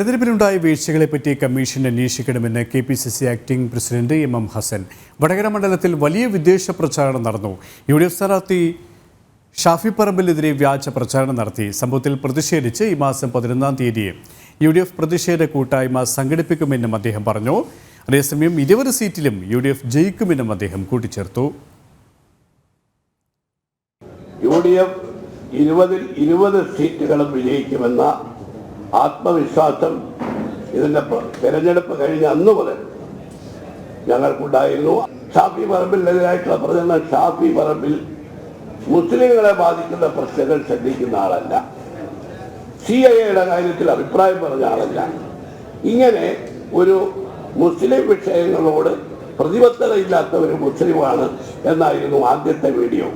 തെരഞ്ഞെടുപ്പിലുണ്ടായ വീഴ്ചകളെപ്പറ്റി കമ്മീഷൻ അന്വേഷിക്കണമെന്ന് KPCC acting president MM Hassan. Vadakara മണ്ഡലത്തിൽ വലിയ വിദ്വേഷ പ്രചാരണം നടന്നു. UDF സ്ഥാനാർത്ഥി ഷാഫി പറമ്പിലെതിരെ വ്യാജ പ്രചാരണം നടത്തി. സംഭവത്തിൽ പ്രതിഷേധിച്ച് ഈ മാസം 11-ാം തീയതി UDF പ്രതിഷേധ കൂട്ടായ്മ സംഘടിപ്പിക്കുമെന്നും അദ്ദേഹം പറഞ്ഞു. അതേസമയം 20 സീറ്റിലും UDF ജയിക്കുമെന്നും അദ്ദേഹം കൂട്ടിച്ചേർത്തു. UDF 20 സീറ്റുകളും വിജയിക്കുമെന്ന ആത്മവിശ്വാസം ഇതിൻ്റെ തെരഞ്ഞെടുപ്പ് കഴിഞ്ഞ അന്ന് മുതൽ ഞങ്ങൾക്കുണ്ടായിരുന്നു. ഷാഫി പറമ്പിലെതിരായിട്ടുള്ള പ്രചരണം, ഷാഫി പറമ്പിൽ മുസ്ലിങ്ങളെ ബാധിക്കുന്ന പ്രശ്നങ്ങൾ ശ്രദ്ധിക്കുന്ന ആളല്ല, CIAയുടെ കാര്യത്തിൽ അഭിപ്രായം പറഞ്ഞ ആളല്ല. ഇങ്ങനെ ഒരു മുസ്ലിം വിഷയങ്ങളോട് പ്രതിബദ്ധതയില്ലാത്ത ഒരു മുസ്ലിമാണ് എന്നായിരുന്നു ആദ്യത്തെ വീഡിയോ.